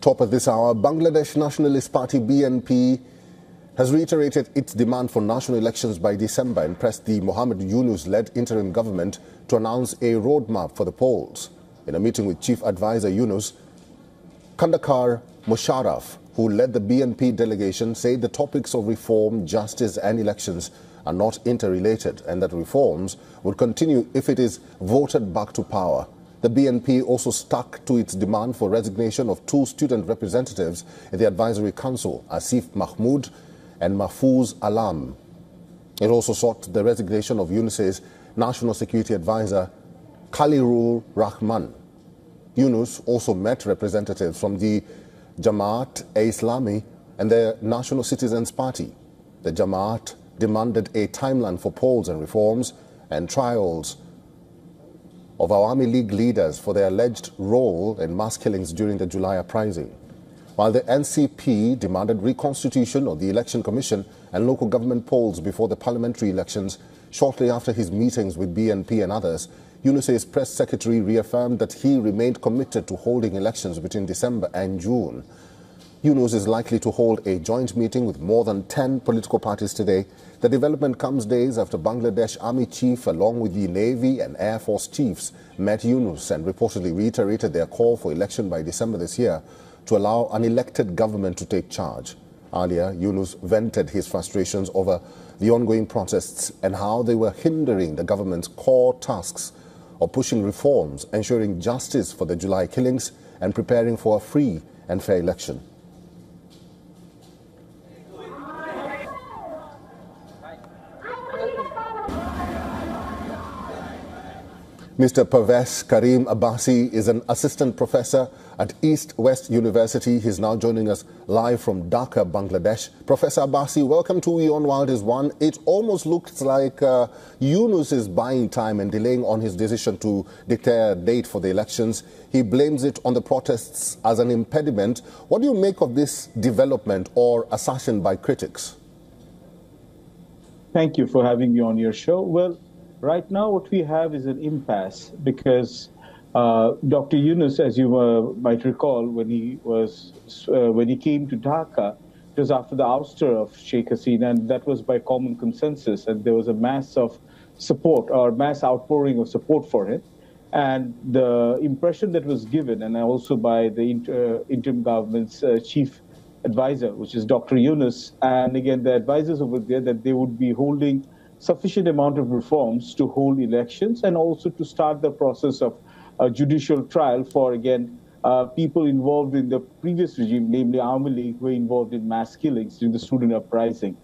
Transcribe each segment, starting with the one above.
Top of this hour, Bangladesh Nationalist Party BNP has reiterated its demand for national elections by December and pressed the Muhammad Yunus-led interim government to announce a roadmap for the polls. In a meeting with Chief Advisor Yunus, Kandakar Musharraf, who led the BNP delegation, said the topics of reform, justice and elections are not interrelated and that reforms would continue if it is voted back to power. The BNP also stuck to its demand for resignation of two student representatives in the advisory council, Asif Mahmood and Mahfouz Alam. It also sought the resignation of Yunus's national security advisor, Khalilur Rahman. Yunus also met representatives from the Jamaat-e-Islami and the National Citizens Party. The Jamaat demanded a timeline for polls and reforms and trials of Awami League leaders for their alleged role in mass killings during the July uprising, while the NCP demanded reconstitution of the Election Commission and local government polls before the parliamentary elections. Shortly after his meetings with BNP and others, Yunus's press secretary reaffirmed that he remained committed to holding elections between December and June. Yunus is likely to hold a joint meeting with more than 10 political parties today. The development comes days after Bangladesh Army Chief, along with the Navy and Air Force chiefs, met Yunus and reportedly reiterated their call for election by December this year to allow an elected government to take charge. Earlier, Yunus vented his frustrations over the ongoing protests and how they were hindering the government's core tasks of pushing reforms, ensuring justice for the July killings, and preparing for a free and fair election. Mr. Pervez Karim Abbasi is an assistant professor at East West University. He's now joining us live from Dhaka, Bangladesh. Professor Abbasi, welcome to WION The World is One. It almost looks like Yunus is buying time and delaying on his decision to declare a date for the elections. He blames it on the protests as an impediment. What do you make of this development or assertion by critics? Thank you for having me on your show. Well, right now, what we have is an impasse because Dr. Yunus, as you might recall, when he came to Dhaka, it was after the ouster of Sheikh Hasina, and that was by common consensus, and there was a mass of support or mass outpouring of support for him. And the impression that was given, and also by the interim government's chief advisor, which is Dr. Yunus, and again the advisors over there, that they would be holding sufficient amount of reforms to hold elections and also to start the process of a judicial trial for, again, people involved in the previous regime, namely Awami League, who were involved in mass killings during the student uprising.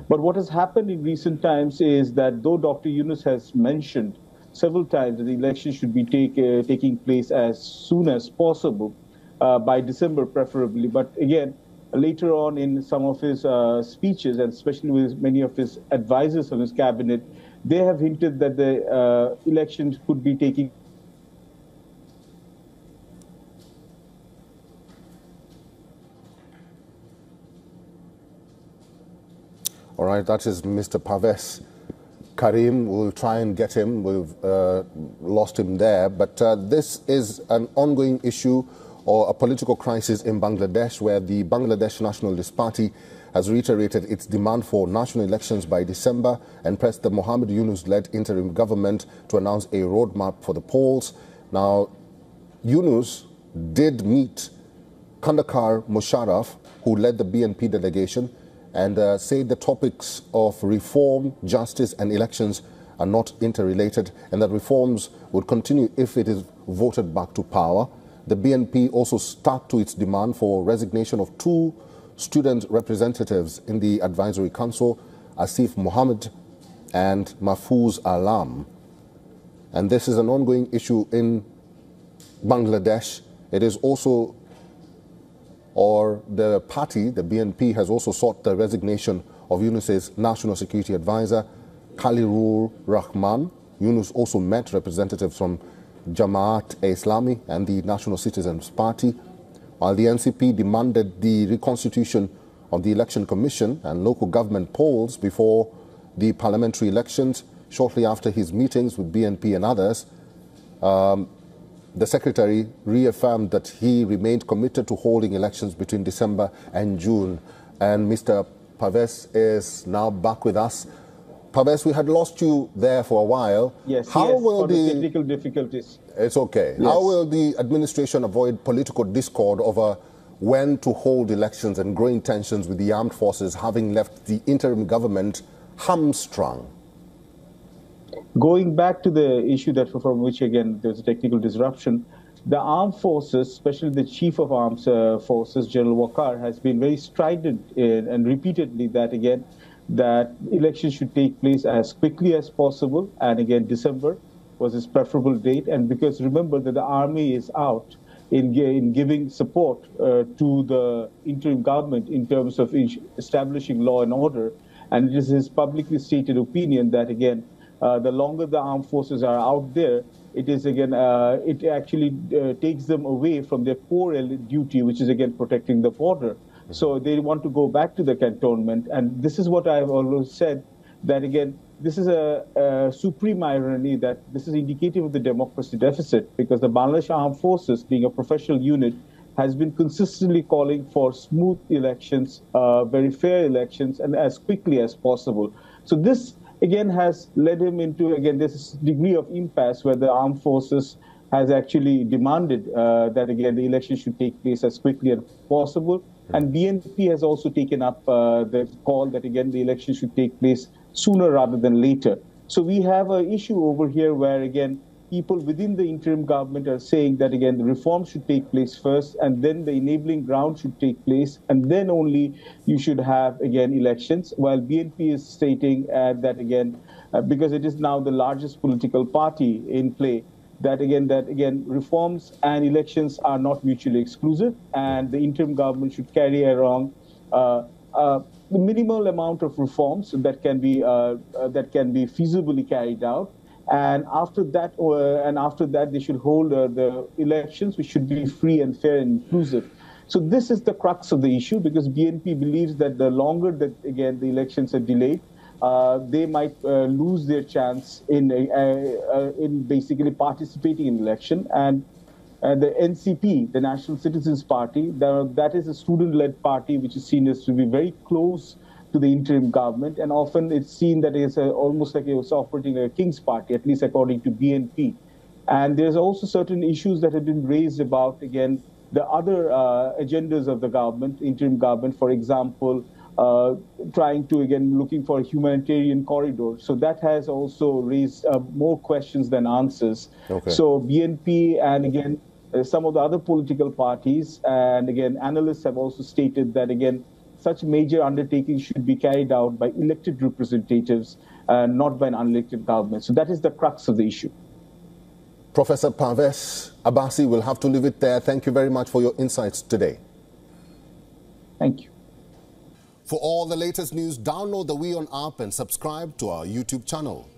But what has happened in recent times is that though Dr. Yunus has mentioned several times that the election should be taking place as soon as possible, by December preferably, but again, later on in some of his speeches, and especially with many of his advisors on his cabinet, they have hinted that the elections could be taking. All right, that is Mr. Pervez Karim. We'll try and get him. We've lost him there. But this is an ongoing issue or a political crisis in Bangladesh, where the Bangladesh Nationalist Party has reiterated its demand for national elections by December and pressed the Muhammad Yunus-led interim government to announce a roadmap for the polls. Now, Yunus did meet Kandakar Musharraf, who led the BNP delegation, and said the topics of reform, justice and elections are not interrelated and that reforms would continue if it is voted back to power. The BNP also stuck to its demand for resignation of two student representatives in the advisory council, Asif Mahmood and Mahfouz Alam. And this is an ongoing issue in Bangladesh. It is also, or the party, the BNP, has also sought the resignation of Yunus's national security advisor, Khalilur Rahman. Yunus also met representatives from Jamaat-e-Islami and the National Citizens Party, while the NCP demanded the reconstitution of the Election Commission and local government polls before the parliamentary elections. Shortly after his meetings with BNP and others, the secretary reaffirmed that he remained committed to holding elections between December and June. And Mr. Parvez is now back with us. Parvez, we had lost you there for a while. Yes, How will the technical difficulties. It's okay. Yes. How will the administration avoid political discord over when to hold elections and growing tensions with the armed forces having left the interim government hamstrung? Going back to the issue that from which, again, there's a technical disruption, the armed forces, especially the chief of armed forces, General Waqar, has been very strident and repeatedly that elections should take place as quickly as possible. And again, December was his preferable date. And because remember that the army is out in giving support to the interim government in terms of establishing law and order. And it is his publicly stated opinion that, again, the longer the armed forces are out there, it is again, it actually takes them away from their core duty, which is again protecting the border. So they want to go back to the cantonment. And this is what I've always said, that again, this is a supreme irony that this is indicative of the democracy deficit, because the Bangladesh Armed Forces, being a professional unit, has been consistently calling for smooth elections, very fair elections, and as quickly as possible. So this, again, has led him into, again, this degree of impasse where the armed forces has actually demanded that, again, the election should take place as quickly as possible. And BNP has also taken up the call that, again, the election should take place sooner rather than later. So we have an issue over here where, again, people within the interim government are saying that, again, the reforms should take place first, and then the enabling ground should take place, and then only you should have, again, elections, while BNP is stating that, again, because it is now the largest political party in play, that again, reforms and elections are not mutually exclusive, and the interim government should carry along the minimal amount of reforms that can be feasibly carried out. And after that, they should hold the elections, which should be free and fair and inclusive. So this is the crux of the issue, because BNP believes that the longer that, again, the elections are delayed, they might lose their chance in basically participating in election. And the NCP, the National Citizens Party, that is a student-led party which is seen as to be very close to the interim government, and often it's seen that it's almost like it was operating like a king's party, at least according to BNP. And there's also certain issues that have been raised about, again, the other agendas of the government, interim government, for example, trying to, again, looking for a humanitarian corridor. So that has also raised more questions than answers. Okay. So BNP and, again, some of the other political parties and, again, analysts have also stated that, again, such major undertakings should be carried out by elected representatives, not by an unelected government. So that is the crux of the issue. Professor Parvez Abbasi, will have to leave it there. Thank you very much for your insights today. Thank you. For all the latest news, download the WION app and subscribe to our YouTube channel.